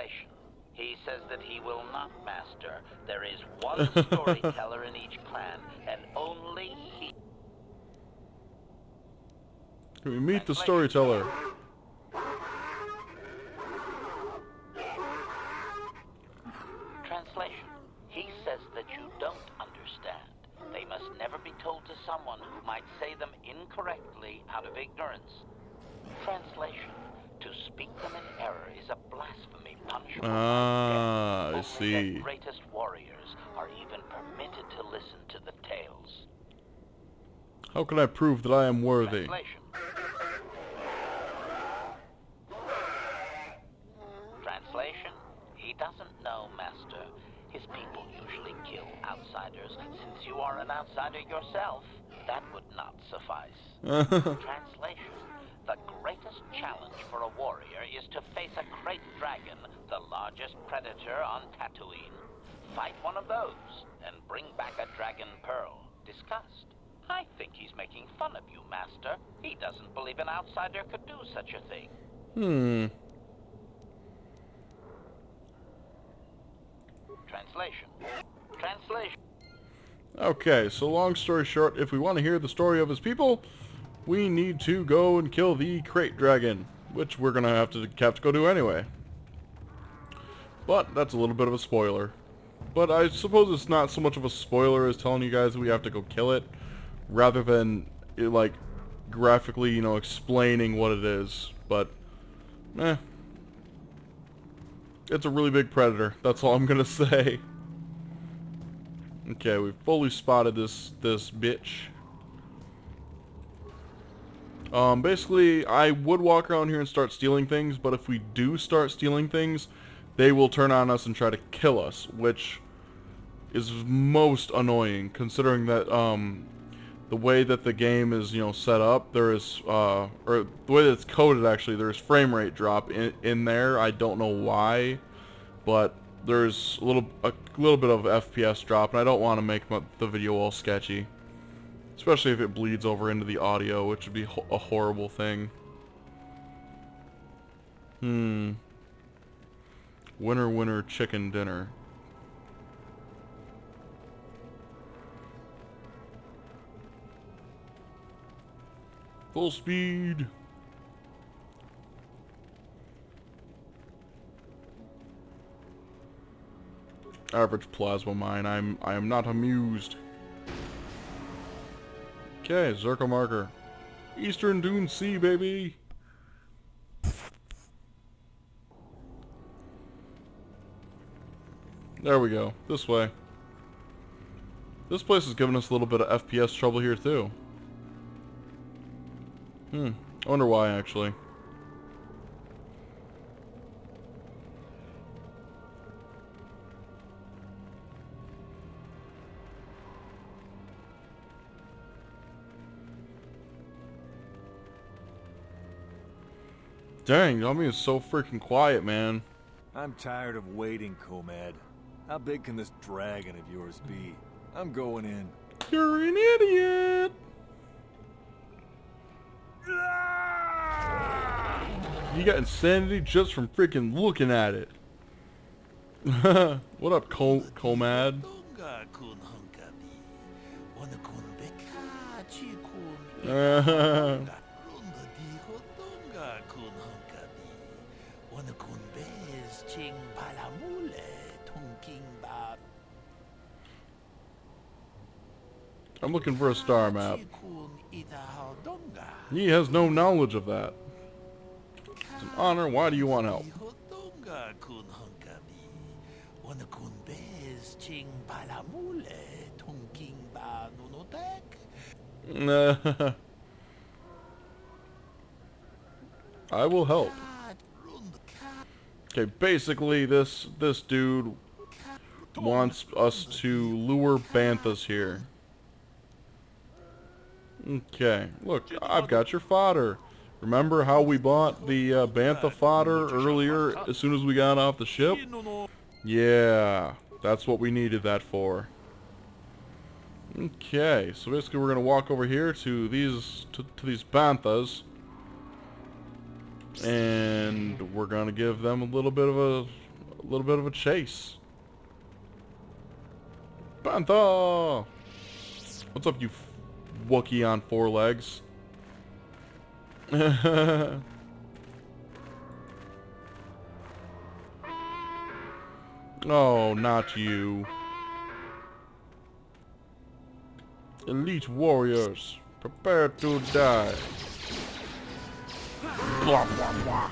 Translation. He says that he will not, Master. There is one storyteller in each clan, and only he... Can we meet the storyteller? Translation. He says that you don't understand. They must never be told to someone who might say them incorrectly out of ignorance. Translation. To speak them in error is a blasphemy punishable by death. I see. Only the greatest warriors are even permitted to listen to the tales. How can I prove that I am worthy? Translation. Translation. He doesn't know, Master. His people usually kill outsiders. Since you are an outsider yourself, that would not suffice. Translation. The greatest challenge for a warrior is to face a great dragon, the largest predator on Tatooine. Fight one of those, and bring back a dragon pearl. Discussed. I think he's making fun of you, Master. He doesn't believe an outsider could do such a thing. Translation. Translation. Okay, so long story short, if we want to hear the story of his people, we need to go and kill the crate dragon, which we're gonna have to go do anyway. But that's a little bit of a spoiler. But I suppose it's not so much of a spoiler as telling you guys that we have to go kill it, rather than it, like, graphically, you know, explaining what it is. But it's a really big predator. That's all I'm gonna say. Okay, we've fully spotted this bitch. Basically, I would walk around here and start stealing things, but if we do start stealing things, they will turn on us and try to kill us, which is most annoying, considering that, the way that the game is, you know, set up, there is, or the way that it's coded, actually, there's frame rate drop in there. I don't know why, but there's a little bit of FPS drop, and I don't want to make the video all sketchy. Especially if it bleeds over into the audio, which would be a horrible thing. Winner, winner, chicken dinner. Full speed. Average plasma mine. I am not amused. Okay, Zerka marker. Eastern Dune Sea, baby! There we go. This way. This place is giving us a little bit of FPS trouble here, too. I wonder why, actually. Dang, Yummy is so freaking quiet, man. I'm tired of waiting, Comad. How big can this dragon of yours be? I'm going in. You're an idiot! You got insanity just from freaking looking at it. What up, Comad? I'm looking for a star map. He has no knowledge of that. It's an honor. Why do you want help? I will help. Okay, basically this dude wants us to lure banthas here. Okay, look, I've got your fodder. Remember how we bought the bantha fodder earlier as soon as we got off the ship? Yeah, that's what we needed that for. Okay, so basically we're gonna walk over here to these banthas, and we're gonna give them a little bit of a a little bit of a chase. Bantha! What's up, you Wookiee on 4 legs? Oh, not you. Elite warriors, prepare to die. Blah, blah, blah.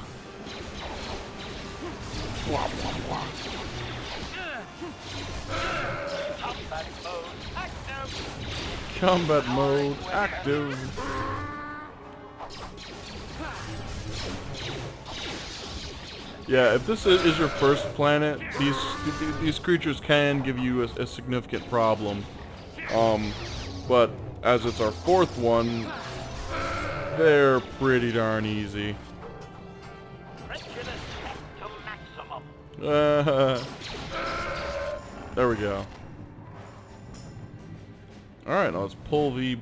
Blah, blah, blah. Combat mode active. Yeah, if this is your first planet, these creatures can give you a significant problem. But as it's our 4th one, they're pretty darn easy. There we go. Alright, now let's pull the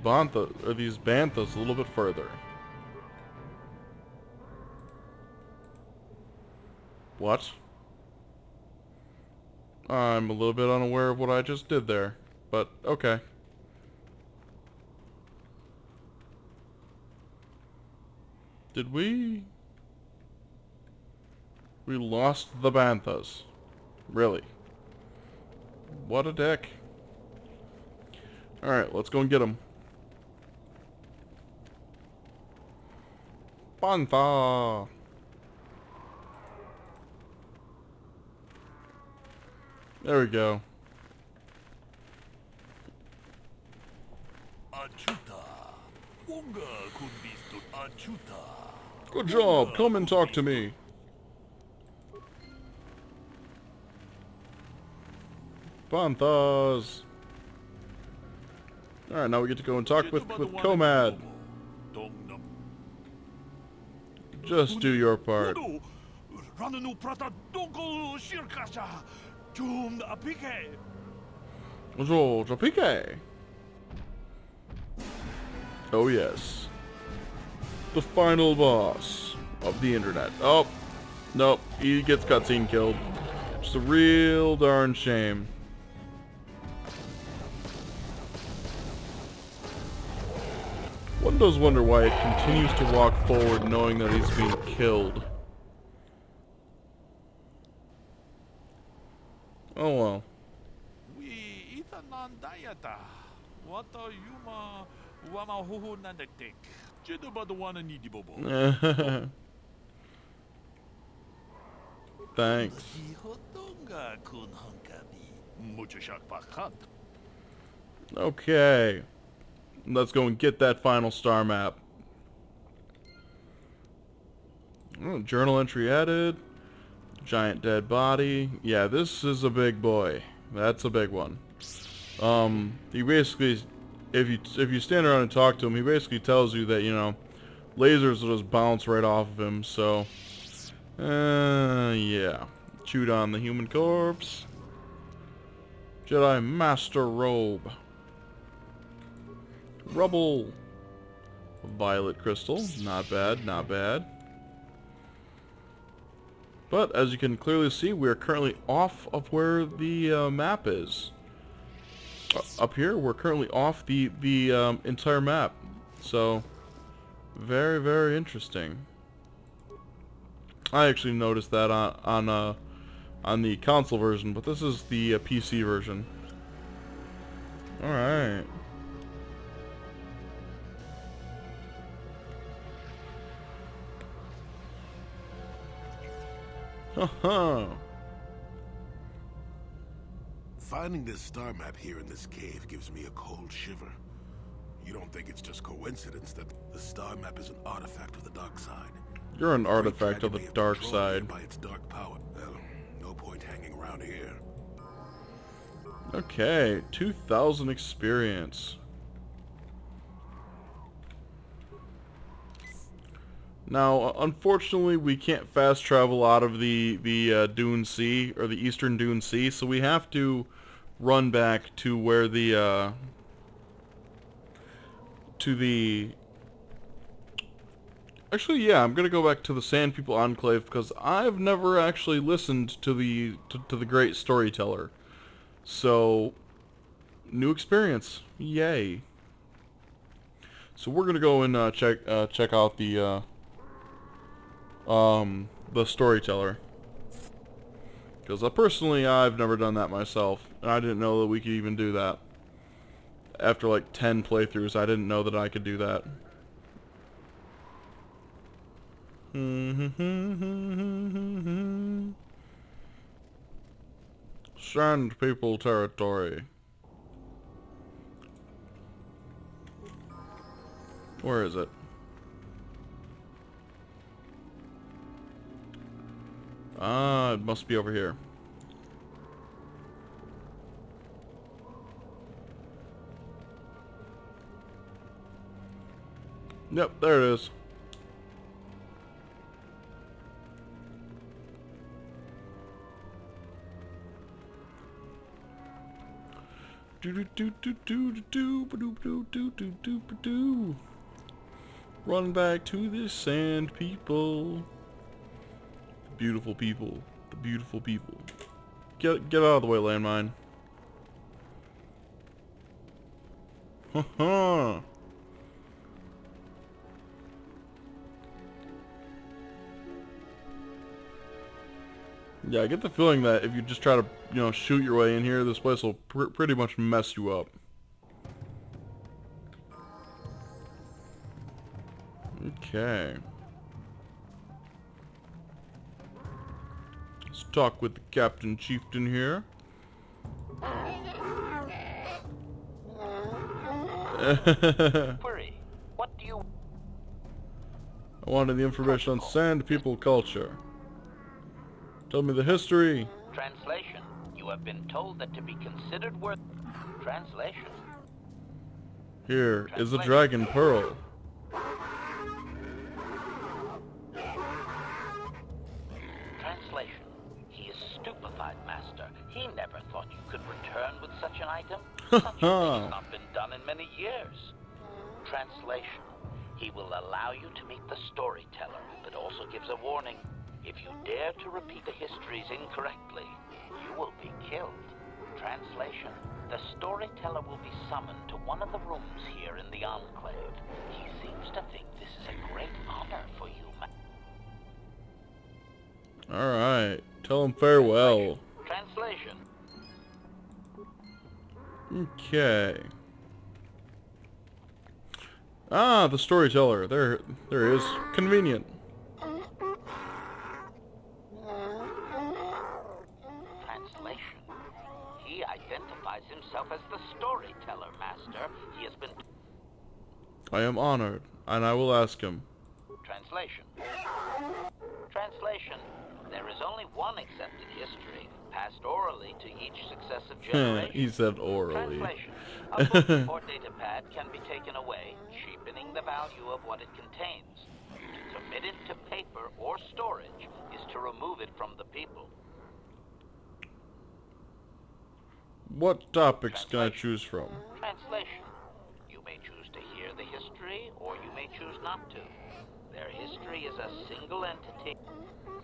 these banthas a little bit further. What? I'm a little bit unaware of what I just did there, but okay. Did we? We lost the banthas. Really? What a dick. Alright, let's go and get them. Bantha! There we go. Good job. Come and talk to me. Banthas. Alright, now we get to go and talk with Comad. Just do your part. Oh yes. The final boss of the internet. Oh, nope, he gets cutscene killed. Just a real darn shame. One does wonder why it continues to walk forward knowing that he's being killed. Oh well. Thanks. Okay. Let's go and get that final star map. Oh, journal entry added. Giant dead body. Yeah, this is a big boy. That's a big one. He basically, if you stand around and talk to him, he basically tells you that, you know, lasers will just bounce right off of him, so yeah. Chewed on the human corpse. Jedi Master Robe. Rubble. Violet crystal. Not bad, not bad. But as you can clearly see, we are currently off of where the map is. Up here, we're currently off the entire map. So, very, very interesting. I actually noticed that on the console version, but this is the PC version. All right. Haha. Finding this star map here in this cave gives me a cold shiver. You don't think it's just coincidence that the star map is an artifact of the dark side? You're an artifact of the dark side. By its dark power. Well, no point hanging around here. Okay, 2,000 experience. Now, unfortunately, we can't fast travel out of the Dune Sea, or the Eastern Dune Sea, so we have to run back to where the Actually, yeah, I'm gonna go back to the Sand People Enclave because I've never actually listened to the great storyteller. So, new experience, yay! So we're gonna go and check out the storyteller because personally I've never done that myself, and I didn't know that we could even do that. After like 10 playthroughs, I didn't know that I could do that. Sand People territory. Where is it? Ah, it must be over here. Yep, there it is. Run back to the Sand People. Beautiful people. The beautiful people. Get out of the way, landmine. Haha. Yeah, I get the feeling that if you just try to, shoot your way in here, this place will pretty much mess you up. Okay. Let's talk with the Captain Chieftain here. Query, what do you... I wanted the information on Sand People culture. Tell me the history. Translation. You have been told that to be considered worth... Translation. Here is a dragon pearl. Translation. He is stupefied, Master. He never thought you could return with such an item. Such a thing has not been done in many years. Translation. He will allow you to meet the storyteller, but also gives a warning. If you dare to repeat the histories incorrectly, you will be killed. Translation. The storyteller will be summoned to one of the rooms here in the Enclave. He seems to think this is a great honor for you, Alright. Tell him farewell. Translation. Okay. Ah, the storyteller. There he is. Convenient. Translation. He identifies himself as the storyteller, Master. He has been... I am honored, and I will ask him. Translation. Translation. There is only one accepted history, passed orally to each successive generation. He said orally. Translation. A book or data pad can be taken away, cheapening the value of what it contains. To commit it to paper or storage is to remove it from the people. What topics can I choose from? Translation. You may choose to hear the history, or you may choose not to. Their history is a single entity.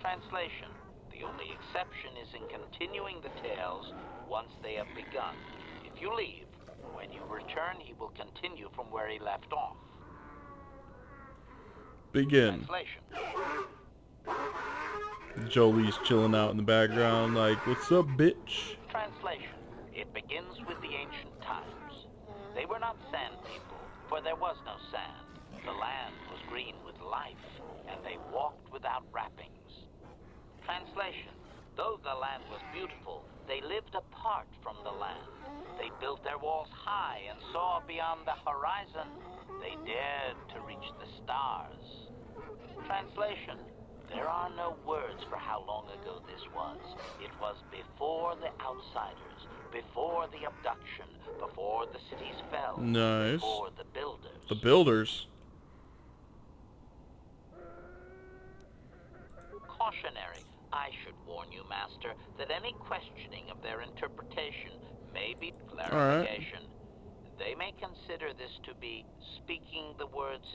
Translation. The only exception is in continuing the tales once they have begun. If you leave, when you return, he will continue from where he left off. Begin. Translation. Jolie's chilling out in the background like, what's up, bitch? Translation. It begins with the ancient times. They were not sand people, for there was no sand. The land was green with life, and they walked without wrappings. Translation. Though the land was beautiful, they lived apart from the land. They built their walls high and saw beyond the horizon. They dared to reach the stars. Translation. There are no words for how long ago this was. It was before the outsiders, before the abduction, before the cities fell, Nice. before the builders. The builders. Cautionary. I should warn you, Master, that any questioning of their interpretation may be clarification. They may consider this to be speaking the words...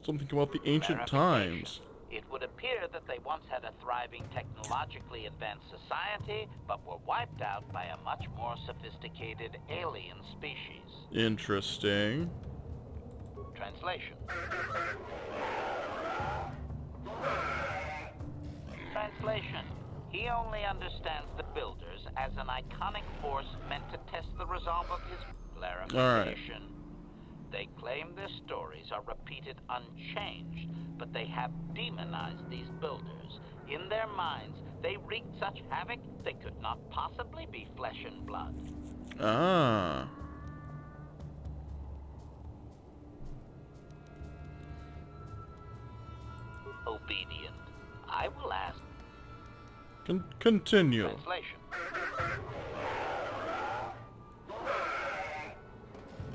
Something about the ancient times. It would appear that they once had a thriving technologically advanced society, but were wiped out by a much more sophisticated alien species. Interesting. Translation. Translation. He only understands the Builders as an iconic force meant to test the resolve of his clarification. They claim their stories are repeated unchanged, but they have demonized these Builders. In their minds, they wreaked such havoc they could not possibly be flesh and blood. Ah. Obedient. I will ask. Continue. Translation.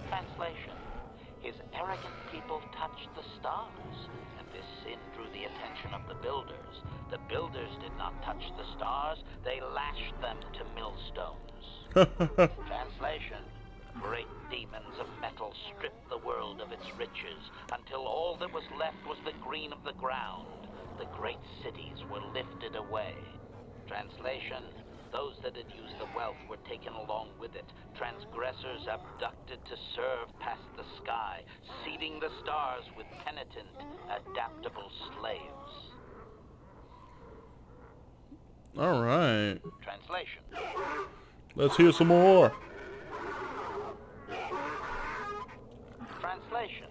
Translation. His arrogant people touched the stars, and this sin drew the attention of the Builders. The Builders did not touch the stars, they lashed them to millstones. Translation. Great demons of metal stripped the world of its riches, until all that was left was the green of the ground. The great cities were lifted away. Translation. Those that had used the wealth were taken along with it. Transgressors abducted to serve past the sky, seeding the stars with penitent, adaptable slaves. Alright. Translation. Let's hear some more. Translation.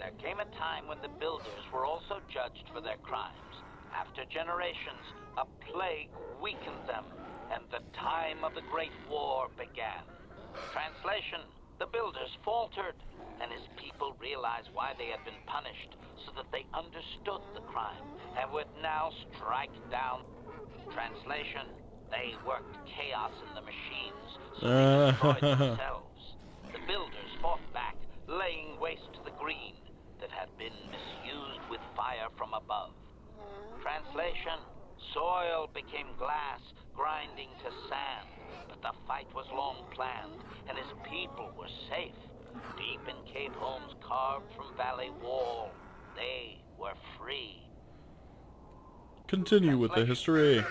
There came a time when the Builders were also judged for their crimes. After generations, a plague weakened them, and the time of the Great War began. Translation. The Builders faltered, and his people realized why they had been punished, so that they understood the crime, and would now strike down. Translation. They worked chaos in the machines, so they destroyed themselves. The Builders fought back, laying waste to the green that had been misused with fire from above. Translation. Soil became glass, grinding to sand, but the fight was long planned, and his people were safe. Deep in cave homes carved from valley wall, they were free. Continue with the history.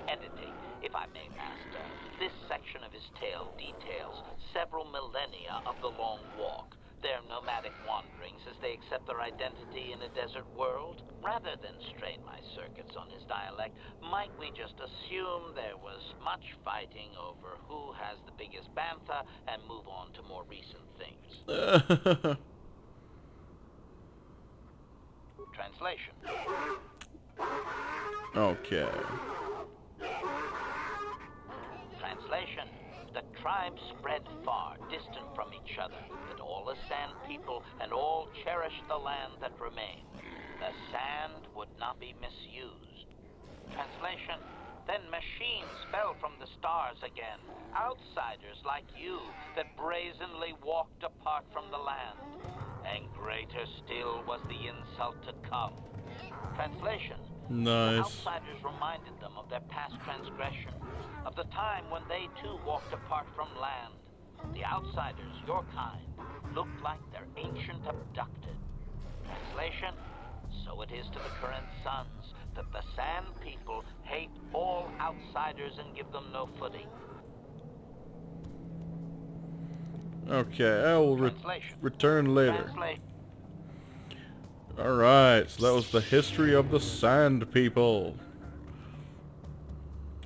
Editing, if I may, Master. This section of his tale details several millennia of the long walk, their nomadic wanderings as they accept their identity in a desert world. Rather than strain my circuits on his dialect, might we just assume there was much fighting over who has the biggest bantha and move on to more recent things? Translation. Okay. Translation. The tribes spread far, distant from each other, but all as sand people, and all cherished the land that remained. The sand would not be misused. Translation. Then machines fell from the stars again, outsiders like you that brazenly walked apart from the land. And greater still was the insult to come. Translation. Nice. The outsiders reminded them of their past transgression, of the time when they too walked apart from land. The outsiders, your kind, looked like their ancient abducted. Translation. So it is to the current sons, that the Sand People hate all outsiders and give them no footing. Okay, I will return later. Alright, so that was the history of the Sand People.